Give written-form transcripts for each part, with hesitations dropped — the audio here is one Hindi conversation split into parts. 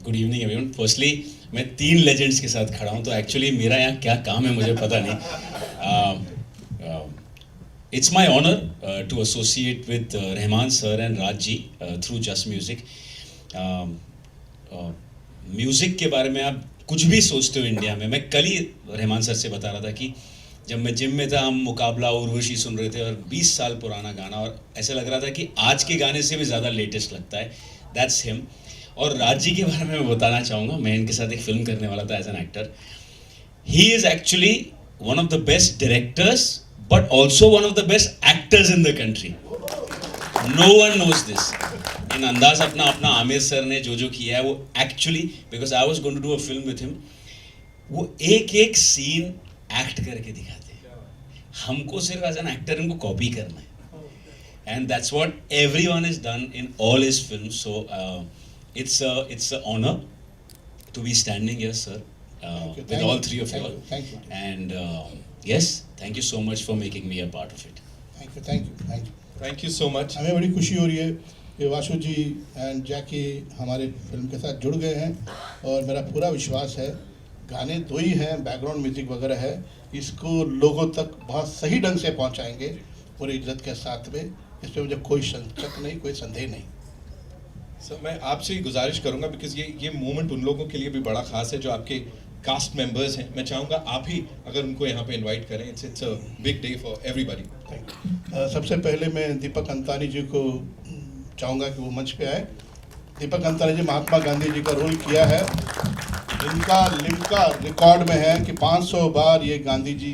Good evening everyone. फर्स्टली मैं 3 लेजेंड्स के साथ खड़ा हूँ, तो एक्चुअली मेरा यहाँ क्या काम है मुझे पता नहीं. It's my honor to associate with Rahman sir and Raj ji through Just Music. Music के बारे में आप कुछ भी सोचते हो इंडिया में, मैं कल ही रहमान सर से बता रहा था कि जब मैं जिम में था, हम मुकाबला उर्वशी सुन रहे थे और 20 साल पुराना गाना, और ऐसा लग रहा था कि आज के गाने से भी ज़्यादा लेटेस्ट लगता है. That's him. और राज जी के बारे में मैं बताना चाहूँगा, मैं इनके साथ एक फिल्म करने वाला था as an actor. He is actually one of the best directors but also one of the best actors in the country. No one knows this. In Andaz Apna अपना आमिर सर ने जो किया है, वो actually, because I was going to do a film with him, वो एक एक सीन एक्ट करके दिखाते हैं. हमको सिर्फ एज एन एक्टर इनको कॉपी करना है. And that's what everyone has done in all his films. So it's an honor to be standing here, sir, with all three of you all. Thank you. And yes, thank you so much for making me a part of it. Thank you. Thank you so much. हमें बड़ी खुशी हो रही है कि वासु जी एंड जैकी हमारे फिल्म के साथ जुड़ गए हैं, और मेरा पूरा विश्वास है, गाने 2 ही हैं, बैकग्राउंड म्यूजिक वगैरह है, इसको लोगों तक बहुत सही ढंग से पहुंचाएंगे पूरी इज्जत के साथ में. इस पर मुझे कोई शक नहीं, कोई संदेह नहीं. सर मैं आपसे ही गुजारिश करूंगा, बिकॉज ये मोमेंट उन लोगों के लिए भी बड़ा खास है जो आपके कास्ट मेंबर्स हैं. मैं चाहूँगा आप ही अगर उनको यहाँ पे इनवाइट करें. It's a big day for everybody. सबसे पहले मैं दीपक अंतानी जी को चाहूँगा कि वो मंच पे आए. दीपक अंतानी जी महात्मा गांधी जी का रोल किया है. इनका लिम्का रिकॉर्ड में है कि 500 बार ये गांधी जी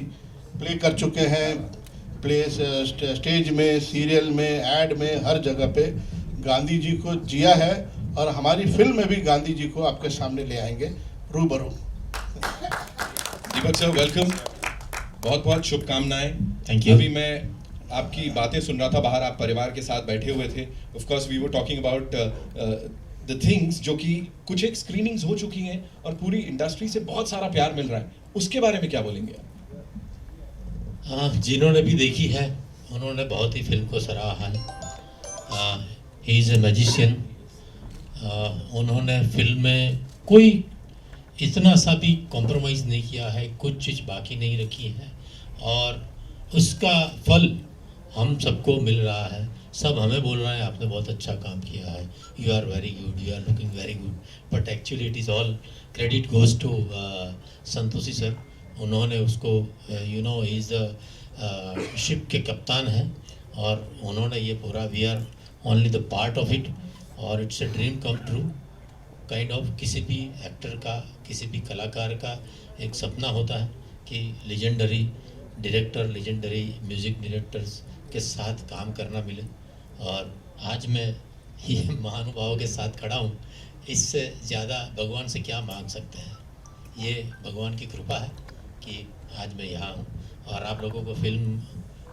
प्ले कर चुके हैं. प्ले स्टेज में, सीरियल में, एड में, हर जगह पे गांधी जी को जिया है, और हमारी फिल्म में भी गांधी जी को आपके सामने ले आएंगे रूबरू. दीपक सर वेलकम, बहुत बहुत शुभकामनाएं. Thank you. अभी मैं आपकी बातें सुन रहा था बाहर, आप परिवार के साथ बैठे हुए थे. Of course we were talking about the things जो कि कुछ एक स्क्रीनिंग्स हो चुकी हैं और पूरी इंडस्ट्री से बहुत सारा प्यार मिल रहा है. उसके बारे में क्या बोलेंगे आप? हाँ, जिन्होंने भी देखी है उन्होंने बहुत ही फिल्म को सराहा है. He is a magician. उन्होंने फिल्म में कोई इतना सा भी कॉम्प्रोमाइज़ नहीं किया है, कुछ चीज़ बाकी नहीं रखी है, और उसका फल हम सबको मिल रहा है. सब हमें बोल रहे हैं आपने बहुत अच्छा काम किया है, you are very good, you are looking very good, but actually it is all credit goes to Santoshi sir. उन्होंने उसको इज़ शिप के कप्तान हैं, और उन्होंने ये पूरा, we are only the part of it, और it's a dream come true kind of. किसी भी एक्टर का, किसी भी कलाकार का एक सपना होता है कि legendary director, legendary music directors के साथ काम करना मिले, और आज मैं ये महानुभावों के साथ खड़ा हूँ. इससे ज़्यादा भगवान से क्या मांग सकते हैं. ये भगवान की कृपा है कि आज मैं यहाँ हूँ, और आप लोगों को फिल्म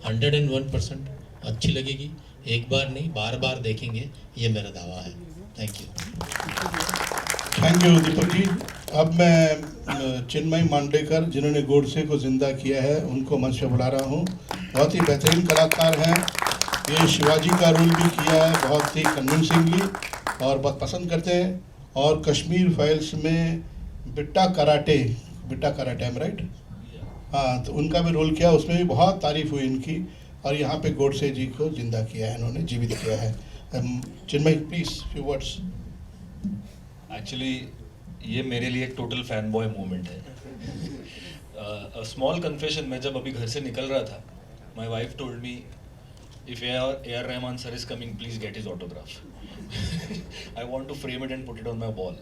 101% अच्छी लगेगी. एक बार नहीं, बार बार देखेंगे, ये मेरा दावा है. Thank you Deepak ji. अब मैं चिन्मय मांडेकर, जिन्होंने गोडसे को जिंदा किया है, उनको मंच पे बुला रहा हूँ. बहुत ही बेहतरीन कलाकार हैं. ये शिवाजी का रोल भी किया है बहुत ही कन्विंसिंगली, और बहुत पसंद करते हैं. और कश्मीर फाइल्स में बिट्टा कराटे एम राइट, हाँ, तो उनका भी रोल किया, उसमें भी बहुत तारीफ हुई इनकी. और यहाँ पे गोडसे जी को जिंदा किया है, इन्होंने जीवित किया है. Chinmay please few words. Actually ये मेरे लिए एक टोटल फैन बॉय मोमेंट है. स्मॉल कन्फेशन, मैं जब अभी घर से निकल रहा था, my wife told me if A.R. Rahman sir is coming please get his autograph. I want to frame it and put it on my wall,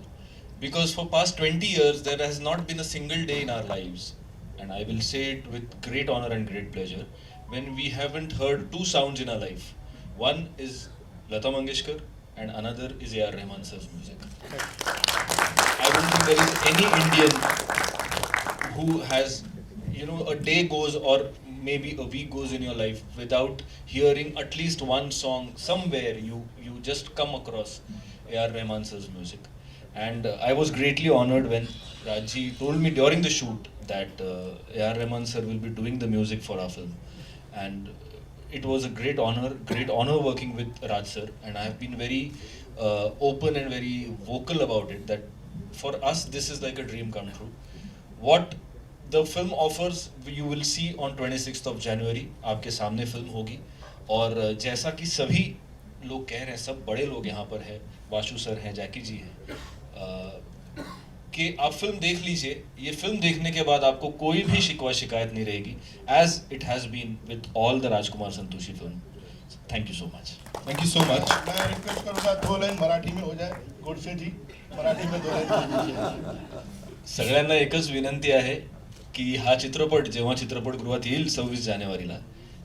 because for past 20 years there has not been a single day in our lives, and I will say it with great honor and great pleasure, when we haven't heard 2 sounds in our life. One is Lata Mangeshkar and another is A.R. Rahman sir's music. I don't think there is any Indian who has, a day goes or maybe a week goes in your life without hearing at least one song somewhere. You just come across A.R. Rahman sir's music. And I was greatly honored when Rajji told me during the shoot that A.R. Rahman sir will be doing the music for our film. And it was a great honor working with Raj sir. And I have been very open and very vocal about it that for us this is like a dream come true. What the film offers you will see on 26th of January. आपके सामने फिल्म होगी और जैसा कि सभी लोग कह रहे हैं, सब बड़े लोग यहाँ पर हैं, वाशु सर हैं, जैकी जी हैं, कि आप फिल्म देख लीजिए. ये फिल्म देखने के बाद आपको कोई भी शिकवा शिकायत नहीं रहेगी, as it has been with all the Rajkumar Santoshi film. Thank you so much. Thank you so much. मैं रिक्वेस्ट करूँगा 2 लाइन मराठी में हो जाए. गोडसे जी मराठी में 2 लाइन. सगळ्यांना एकच विनंती आहे की हा चित्रपट जेव्हा चित्रपटगृहात येईल 26 जानेवारीला,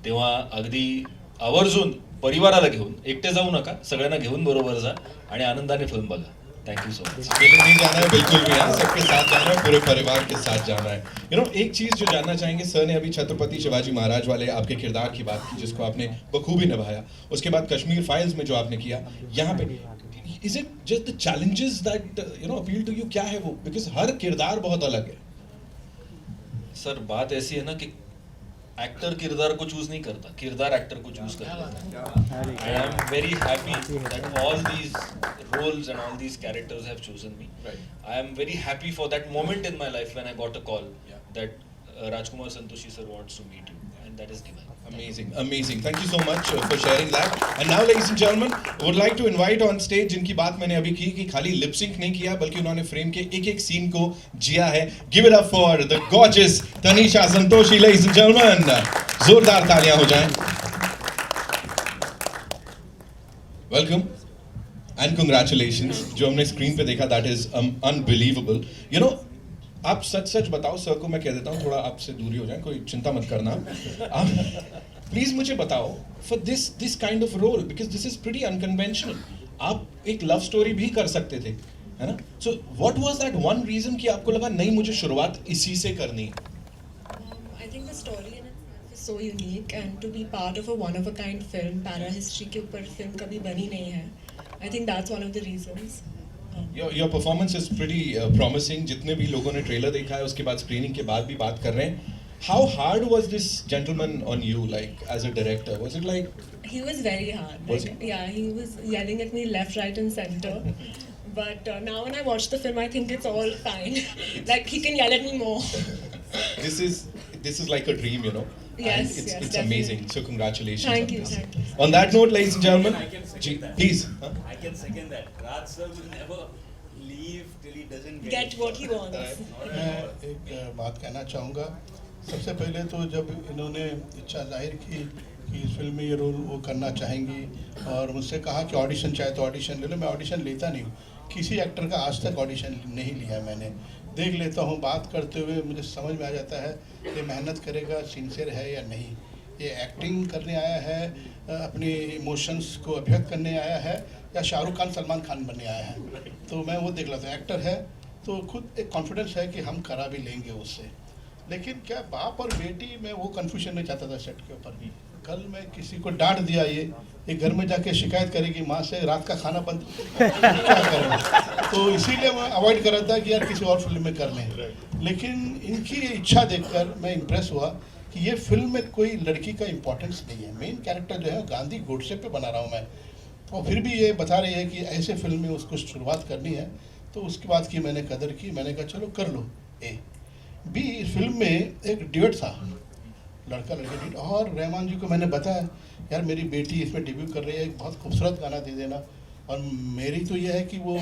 तेव्हा अगदी आवर्जून परिवाराला घेऊन, एकटे जाऊ नका, सगळ्यांना घेऊन बरोबर जा आणि आनंदाने फिल्म बघा. Thank you so much. अकेले नहीं जाना है बिल्कुल भी, यहाँ सबके साथ जाना है, पूरे परिवार के साथ जाना है. एक चीज जो जानना चाहेंगे, सर ने अभी छत्रपति शिवाजी महाराज वाले आपके किरदार की बात की जिसको आपने बखूबी निभाया. उसके बाद कश्मीर फाइल्स में जो आपने किया, यहाँ पे is it just the challenges that appeal to you? क्या है वो? बिकॉज हर किरदार बहुत अलग है. सर बात ऐसी है ना कि एक्टर किरदार को चूज नहीं करता, किरदार एक्टर को चूज कर लेता है. I am very happy that all these roles and all these characters have chosen me. Right. I am very happy for that moment in my life when I got a call that Rajkumar Santoshi sir wants to meet you, and that is divine. Amazing, amazing. Thank you so much for sharing that. And now, ladies and gentlemen, would like to invite on stage जिनकी बात मैंने अभी की कि खाली lip sync नहीं किया बल्कि उन्होंने फ्रेम के एक एक सीन को जिया है. Give it up for the gorgeous Tanisha Santoshi, ladies and gentlemen. जोरदार तालियां हो जाएं. Welcome. And congratulations. जो हमने स्क्रीन पे देखा, that is unbelievable. आप सच बताओ, सर को मैं कह देता हूँ थोड़ा आपसे दूरी हो जाए, कोई चिंता मत करना. आप प्लीज मुझे बताओ for this kind of role, because this is pretty unconventional. आप एक लव स्टोरी भी कर सकते थे, है ना? So what was that one reason कि आपको लगा नहीं मुझे शुरुआत इसी से करनी है? I think the story in itself is so unique, and to be part of a one of a kind film, para history के ऊपर film कभी बनी नहीं है. I think that's one of the reasons. Your performance is pretty promising. जितने भी लोगों ने ट्रेलर देखा है उसके बाद स्क्रीनिंग के बाद भी बात कर रहे हैं. How hard was this gentleman on you, like as a director? Was it like? He was very hard. Was like, yeah, he was yelling at me left, right, and center. But now when I watch the film, I think it's all fine. Like he can yell at me more. This is like a dream, Yes, and it's definitely. amazing. So congratulations. Thank on you, this. thank you. On that note, ladies and gentlemen, I can second that. please. Huh? I can second that. Raj sir will never leave till he doesn't Get what he wants. मैं एक बात कहना चाहूँगा. सबसे पहले तो जब इन्होंने इच्छा जाहिर की कि इस फिल्म में ये रोल वो करना चाहेंगी और मुझसे कहा कि ऑडिशन चाहे तो ऑडिशन ले लो, मैं ऑडिशन लेता नहीं हूँ. किसी एक्टर का आज तक ऑडिशन नहीं लिया मैंने. देख लेता हूँ, बात करते हुए मुझे समझ में आ जाता है कि मेहनत करेगा, सिंसियर है या नहीं. ये एक्टिंग करने आया है, अपने इमोशंस को अभिव्यक्त करने आया है, या शाहरुख खान सलमान खान बनने आया है. तो मैं वो देख लेता हूँ. एक्टर है तो खुद एक कॉन्फिडेंस है कि हम करा भी लेंगे उससे. लेकिन क्या बाप और बेटी में वो कन्फ्यूजन नहीं चाहता था सेट के ऊपर भी. कल मैं किसी को डांट दिया, ये घर में जाके शिकायत करेगी माँ से रात का खाना बंद, क्या करें. तो इसीलिए मैं अवॉइड कर रहा था कि यार किसी और फिल्म में कर लें. लेकिन इनकी ये इच्छा देखकर मैं इम्प्रेस हुआ कि ये फिल्म में कोई लड़की का इम्पोर्टेंस नहीं है. मेन कैरेक्टर जो है गांधी गोडसे पे बना रहा हूँ मैं, और फिर भी ये बता रही है कि ऐसे फिल्म में उसको शुरुआत करनी है. तो उसके बाद की मैंने कदर की. मैंने कहा चलो कर लो. ए बी इस फिल्म में एक ड्यूट था, लड़का लड़का ड्यूट. और रहमान जी को मैंने बताया यार मेरी बेटी इसमें डेब्यू कर रही है, एक बहुत खूबसूरत गाना दे देना. और मेरी तो ये है कि वो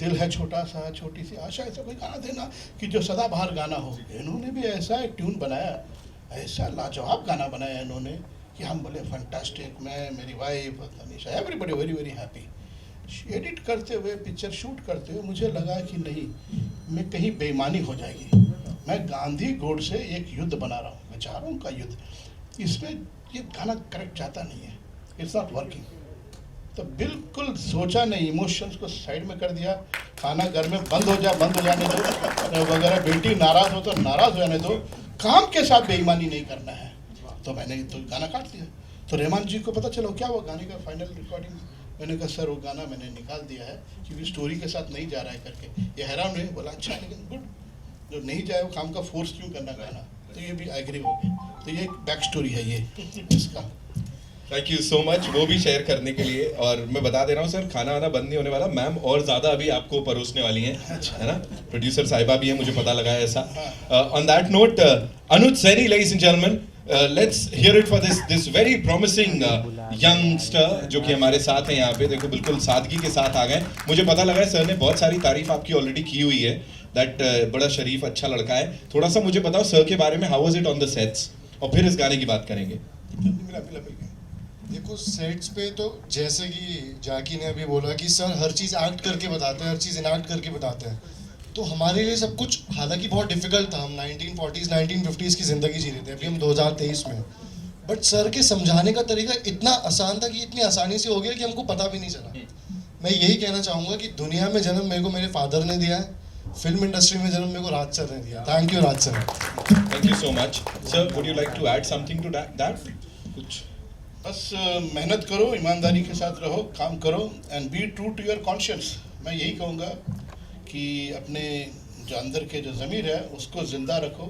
दिल है छोटा सा, छोटी सी आशा, ऐसा कोई गाना देना कि जो सदाबहार गाना हो. इन्होंने भी ऐसा एक ट्यून बनाया, ऐसा लाजवाब गाना बनाया इन्होंने कि हम बोले फैंटास्टिक. मैं, मेरी wife, Tanisha, everybody very very happy. Edit करते हुए, पिक्चर शूट करते हुए मुझे लगा कि नहीं, मैं कहीं बेईमानी हो जाएगी. मैं गांधी गोडसे एक युद्ध बना रहा हूँ, विचारों का युद्ध. इसमें ये गाना करेक्ट जाता नहीं है, इट्स नॉट वर्किंग. तो बिल्कुल सोचा नहीं, इमोशंस को साइड में कर दिया. खाना घर में बंद हो जाने दो वगैरह. बेटी नाराज़ हो तो नाराज़ हो जाने दो, काम के साथ बेईमानी नहीं करना है. तो मैंने तो गाना काट दिया. तो रहमान जी को पता चला क्या वो गाने का फाइनल रिकॉर्डिंग. मैंने कहा सर वो गाना मैंने निकाल दिया है क्योंकि स्टोरी के साथ नहीं जा रहा है करके. ये हैरान हुए, बोला अच्छा लेकिन गुड, जो नहीं जाए वो काम का फोर्स क्यों करना गाना. तो ये भी एग्री हो गया. तो ये एक बैक स्टोरी है ये इसका. थैंक यू सो मच वो भी शेयर करने के लिए। और मैं बता दे रहा हूँ सर, खाना वाना बंद नहीं होने वाला, मैम और ज़्यादा अभी आपको परोसने वाली हैं, है ना। प्रोड्यूसर साहिबा भी है, मुझे पता लगा है ऐसा। On that note, Anuj Saini, ladies and gentleman, let's hear it for this very promising youngster जो कि हमारे साथ हैं यहाँ पे। देखो बिल्कुल सादगी के साथ आ गए। मुझे पता लगा है सर ने बहुत सारी तारीफ आपकी ऑलरेडी की हुई है, दैट बड़ा शरीफ अच्छा लड़का है। थोड़ा सा मुझे बताओ सर के बारे में, how was it on the sets, और फिर इस गाने की बात करेंगे। देखो सेट्स पे तो जैसे कि जाकी ने अभी बोला कि सर हर चीज़ एक्ट करके बताते हैं, हर चीज़ इनएक्ट करके बताते हैं, तो हमारे लिए सब कुछ हालांकि बहुत डिफिकल्ट था। हम 1940s 1950s की ज़िंदगी जी रहे थे, अभी हम 2023 में। बट सर के समझाने का तरीका इतना आसान था कि इतनी आसानी से हो गया कि हमको पता भी नहीं चला। मैं यही कहना चाहूँगा कि दुनिया में जन्म मेरे को मेरे फादर ने दिया है, फिल्म इंडस्ट्री में जन्म मेरे को राज सर ने दिया। Thank you Raj sir. Thank you so much sir. Would you like to add something to that? कुछ बस मेहनत करो, ईमानदारी के साथ रहो, काम करो, and be true to your conscious. मैं यही कहूँगा कि अपने जो अंदर के जो ज़मीर है उसको ज़िंदा रखो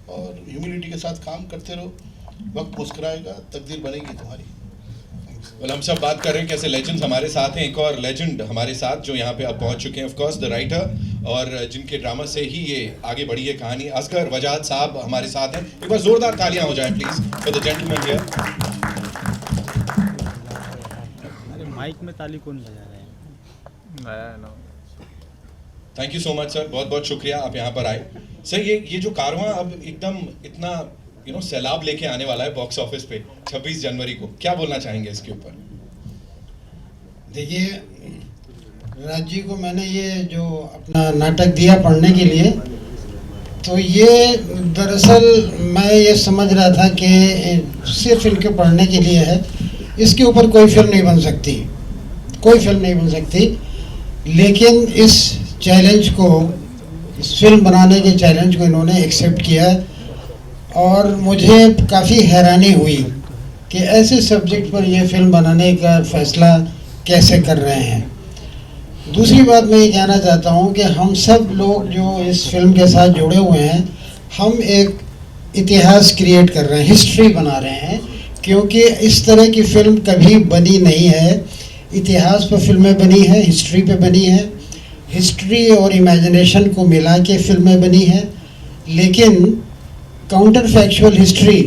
और ह्यूमिलिटी के साथ काम करते रहो। वक्त मुस्कुराएगा, तकदीर बनेगी तुम्हारी। हम सब बात कर रहे हैं कैसे लेजेंड्स हमारे साथ हैं। एक और लेजेंड हमारे साथ जो यहाँ पे अब पहुँच चुके हैं, ऑफ कोर्स द राइटर, और जिनके ड्रामा से ही ये आगे बढ़ी है कहानी, असगर वजाद साहब हमारे साथ हैं। एक बार जोरदार तालियां हो जाएं please for the gentleman here. Mic में ताली कौन बजा रहा है? Thank you so much sir, बहुत बहुत शुक्रिया आप यहाँ पर आए। सर ये जो कारवां अब एकदम इतना सैलाब लेके आने वाला है बॉक्स ऑफिस पे 26 जनवरी को, क्या बोलना चाहेंगे इसके ऊपर? देखिए राज जी को मैंने ये जो अपना नाटक दिया पढ़ने के लिए, तो ये दरअसल मैं ये समझ रहा था कि सिर्फ इनके पढ़ने के लिए है, इसके ऊपर कोई फिल्म नहीं बन सकती, कोई फिल्म नहीं बन सकती। लेकिन इस चैलेंज को, इस फिल्म बनाने के चैलेंज को इन्होंने एक्सेप्ट किया और मुझे काफ़ी हैरानी हुई कि ऐसे सब्जेक्ट पर ये फिल्म बनाने का फैसला कैसे कर रहे हैं। दूसरी बात मैं ये कहना चाहता हूँ कि हम सब लोग जो इस फिल्म के साथ जुड़े हुए हैं, हम एक इतिहास क्रिएट कर रहे हैं, हिस्ट्री बना रहे हैं, क्योंकि इस तरह की फिल्म कभी बनी नहीं है। इतिहास पर फिल्में बनी हैं, हिस्ट्री पे बनी है, हिस्ट्री और इमेजिनेशन को मिला के फिल्में बनी हैं, लेकिन काउंटर फैक्चुअल हिस्ट्री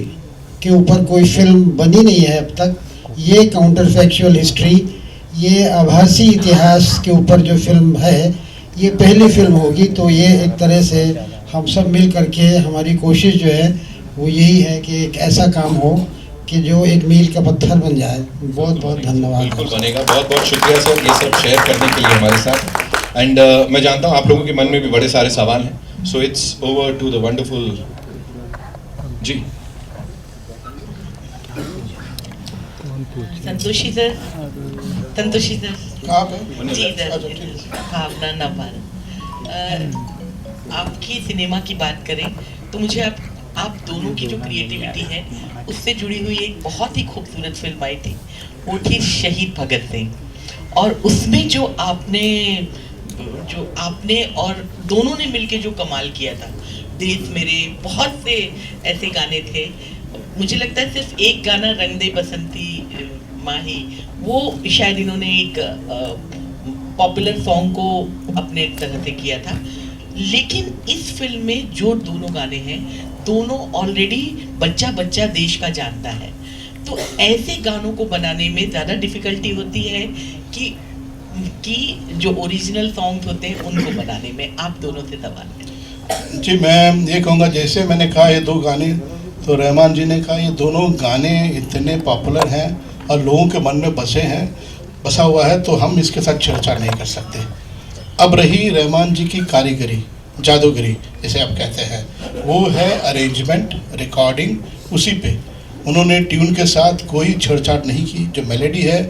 के ऊपर कोई फिल्म बनी नहीं है अब तक। ये काउंटर फैक्चुअल हिस्ट्री, ये आभासी इतिहास के ऊपर जो फिल्म है, ये पहली फिल्म होगी। तो ये एक तरह से हम सब मिल करके हमारी कोशिश जो है वो यही है कि एक ऐसा काम हो कि जो एक मील का पत्थर बन जाए। बहुत बहुत धन्यवाद। बिल्कुल बनेगा, बहुत बहुत शुक्रिया सर ये सब शेयर करने के लिए हमारे साथ। एंड मैं जानता हूँ आप लोगों के मन में भी बड़े सारे सवाल हैं, so it's over to the wonderful जी। संतोषी सर, संतोषी सर कहाँ पे? जी सर, अच्छा, ठीक है। हाँ अपना नंबर। आपकी सिनेमा की बात करें तो मुझे आप दोनों की जो क्रिएटिविटी है उससे जुड़ी हुई एक बहुत ही खूबसूरत फिल्म आई थी, वो थी शहीद भगत सिंह। और उसमें जो आपने और दोनों ने मिलके जो कमाल किया था, देश मेरे, बहुत से ऐसे गाने थे। मुझे लगता है सिर्फ एक गाना रंग दे बसंती माही, वो शायद इन्होंने एक पॉपुलर सॉन्ग को अपने तरह से किया था। लेकिन इस फिल्म में जो दोनों गाने हैं, दोनों ऑलरेडी बच्चा बच्चा देश का जानता है। तो ऐसे गानों को बनाने में ज़्यादा डिफ़िकल्टी होती है कि जो ओरिजिनल सॉन्ग्स होते हैं उनको बनाने में। आप दोनों से सवाल है। जी मैं ये कहूँगा, जैसे मैंने कहा ये दो गाने, तो रहमान जी ने कहा ये दोनों गाने इतने पॉपुलर हैं और लोगों के मन में बसा हुआ है, तो हम इसके साथ छेड़छाड़ नहीं कर सकते। अब रही रहमान जी की कारीगरी, जादूगरी जिसे आप कहते हैं, वो है अरेंजमेंट, रिकॉर्डिंग, उसी पे उन्होंने ट्यून के साथ कोई छेड़छाड़ नहीं की। जो मेलोडी है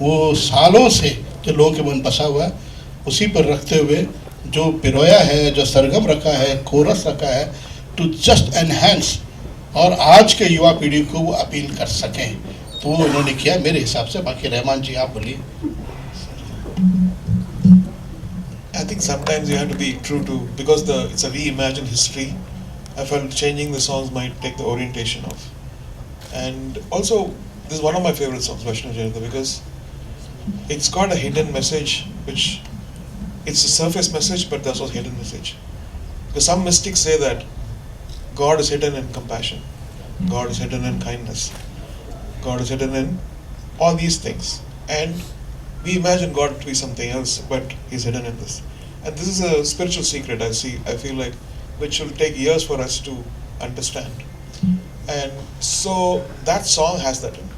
वो सालों से जो लोगों के मन बसा हुआ है, उसी पर रखते हुए जो पिरोया है, जो सरगम रखा है, कोरस रखा है, टू जस्ट एनहेंस और आज के युवा पीढ़ी को वो अपील कर सकें, तो वो उन्होंने किया मेरे हिसाब से। बाकी रहमान जी आप बोलिए। I think sometimes you have to be true to, because it's a reimagined history. I felt changing the songs might take the orientation off. And also, this is one of my favorite songs, Vaishnav Janata, because it's got a hidden message, which it's a surface message, but there's also a hidden message. Because some mystics say that God is hidden in compassion, God is hidden in kindness, God is hidden in all these things, and we imagine God to be something else, but He's hidden in this. And this is a spiritual secret I feel like, which will take years for us to understand. And so that song has that in it,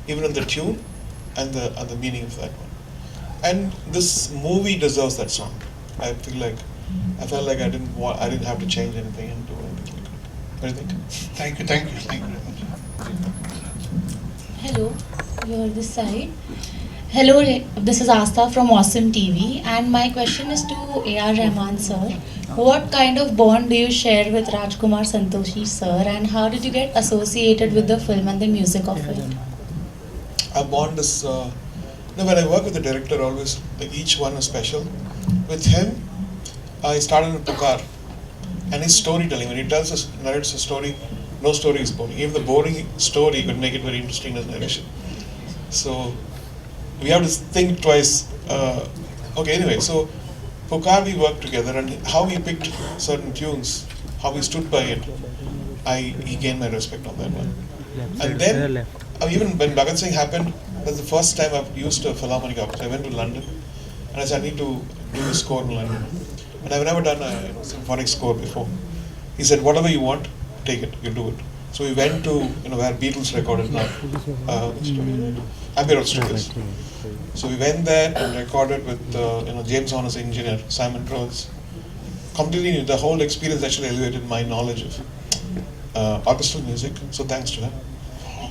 even in the tune and the meaning of that one. And this movie deserves that song. I felt like I didn't have to change anything and do anything like that. What do you think? Thank you very much. Hello, you're this side. Hello, this is Asta from Awesome TV, and my question is to A.R. Rahman sir. What kind of bond do you share with Rajkumar Santoshi sir, and how did you get associated with the film and the music of it? Our bond is, when I work with the director, always, like, each one is special. With him, I started with Pukar, and his storytelling, when he narrates a story, no story is boring. Even the boring story could make it very interesting as narration. So we have to think twice. Okay, anyway, so Pukar, we worked together, and how we picked certain tunes, how we stood by it, he gained my respect on that one. And then, even when Bhagat Singh happened, that's the first time I've used a Philharmonic orchestra. I went to London, and I said, I need to do a score in London. And I've never done a symphonic score before. He said, whatever you want, take it, you do it. So we went to where Beatles recorded now, Abbey Road Studios. So we went there and recorded with James Horner's engineer, Simon Rhodes. Completely new. The whole experience actually elevated my knowledge of orchestral music. So thanks to him.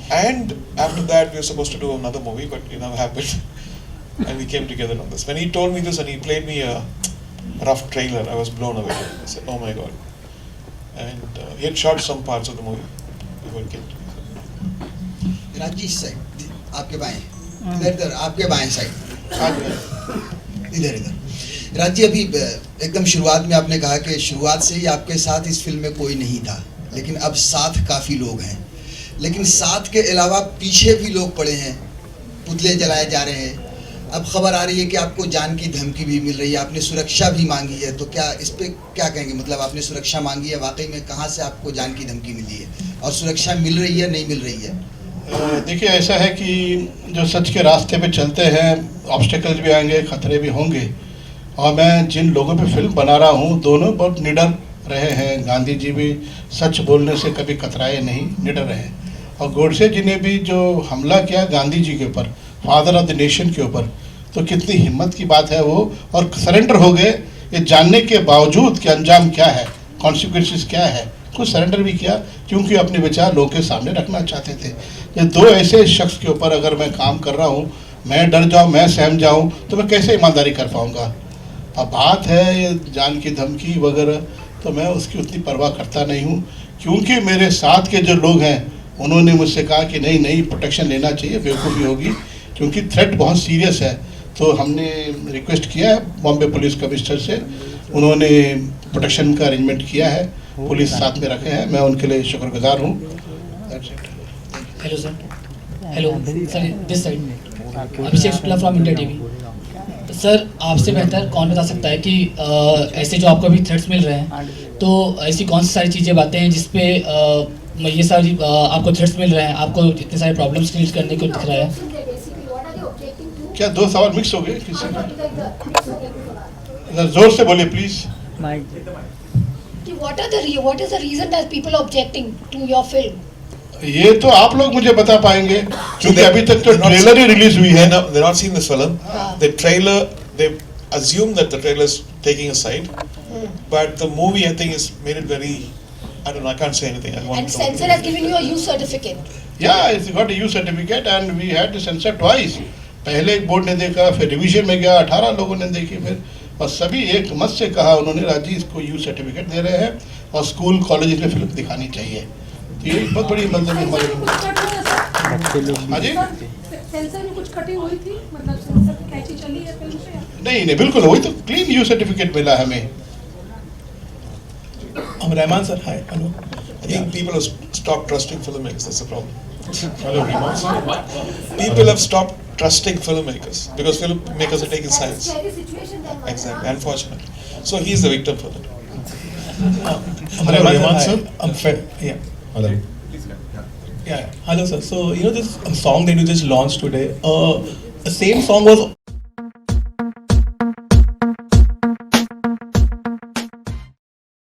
And after that, we were supposed to do another movie, but it never happened. And we came together on this. When he told me this and he played me a rough trailer, I was blown away. I said, oh my God. And he had shot some parts of the movie before it came to me. राजी साइड आपके बाएं, इधर आपके बाएं साइड, इधर राजी, अभी एकदम शुरुआत में आपने कहा कि शुरुआत से ही आपके साथ इस फिल्म में कोई नहीं था, लेकिन अब साथ काफ़ी लोग हैं, लेकिन साथ के अलावा पीछे भी लोग पड़े हैं, पुतले जलाए जा रहे हैं। अब खबर आ रही है कि आपको जान की धमकी भी मिल रही है, आपने सुरक्षा भी मांगी है, तो क्या इस पे क्या कहेंगे? मतलब आपने सुरक्षा मांगी है, वाकई में कहाँ से आपको जान की धमकी मिली है, और सुरक्षा मिल रही है नहीं मिल रही है? देखिए, ऐसा है कि जो सच के रास्ते पे चलते हैं, ऑब्स्टेकल्स भी आएंगे, खतरे भी होंगे, और मैं जिन लोगों पे फिल्म बना रहा हूँ, दोनों बहुत निडर रहे हैं। गांधी जी भी सच बोलने से कभी कतराए नहीं, निडर रहे। और गोडसे जी ने भी जो हमला किया गांधी जी के ऊपर, फादर ऑफ द नेशन के ऊपर, तो कितनी हिम्मत की बात है वो, और सरेंडर हो गए ये जानने के बावजूद कि अंजाम क्या है, कॉन्सिक्वेंसेस क्या है, कुछ सरेंडर भी किया क्योंकि अपने विचार लोगों के सामने रखना चाहते थे। ये दो ऐसे शख्स के ऊपर अगर मैं काम कर रहा हूँ, मैं डर जाऊँ, मैं सहम जाऊँ, तो मैं कैसे ईमानदारी कर पाऊँगा? अब बात है ये जान की धमकी वगैरह, तो मैं उसकी उतनी परवाह करता नहीं हूँ, क्योंकि मेरे साथ के जो लोग हैं उन्होंने मुझसे कहा कि नहीं नहीं, प्रोटेक्शन लेना चाहिए, बेवकूफ़ी होगी, क्योंकि थ्रेट बहुत सीरियस है। तो हमने रिक्वेस्ट किया है बॉम्बे पुलिस कमिश्नर से, उन्होंने प्रोटेक्शन का अरेंजमेंट किया है, पुलिस साथ में रखे हैं, मैं उनके लिए शुक्रगुजार हूँ। Hello sir, hello sir, this side Abhishek Shukla from India TV. Sir, आपसे बेहतर कौन बता सकता है कि ऐसे जो आपको अभी थ्रेट्स मिल रहे हैं, तो ऐसी कौन सी सारी चीज़ें बातें हैं जिसपे ये सारी आपको थ्रेट्स मिल रहे हैं, आपको इतने सारे प्रॉब्लम्स क्रिएट करने को दिख रहा है? क्या दो सवाल मिक्स हो गए? किसी जोर से बोलिए please. What is the reason that people are objecting to your film? ये तो आप लोग मुझे बता पाएंगे, क्योंकि अभी तक तो ट्रेलर ही रिलीज हुई है। They've not seen this film. The trailer, they assume that the trailer is taking a side, but the movie I think is made it very, I don't know, I can't say anything. And censor has given you a U certificate. Yeah, it's got a U certificate and we had to censor twice. पहले एक बोर्ड ने देखा, फिर रिवीजन में गया, 18 लोगों ने देखी, फिर और सभी एक मत से कहा उन्होंने, राजी इसको यू सर्टिफिकेट दे रहे हैं और स्कूल कॉलेज में फिल्म दिखानी चाहिए। तो ये बहुत बड़ी मतलब हमारे सेंसर में कुछ कटिंग हुई थी, मतलब सेंसर कैची चली है फिल्म पे? नहीं, बिल्कुल वही तो क्लीन यू सर्टिफिकेट मिला हमें। Rahman sir, hi, hello. I think people have stopped trusting filmmakers. That's the problem. People have stopped trusting filmmakers because filmmakers are taking sides. Exactly, unfortunately. So he's the victim for that. Hello, Rahman sir. Yeah. Hello. Yeah. Hello, sir. So this song that you just launched today, the same song was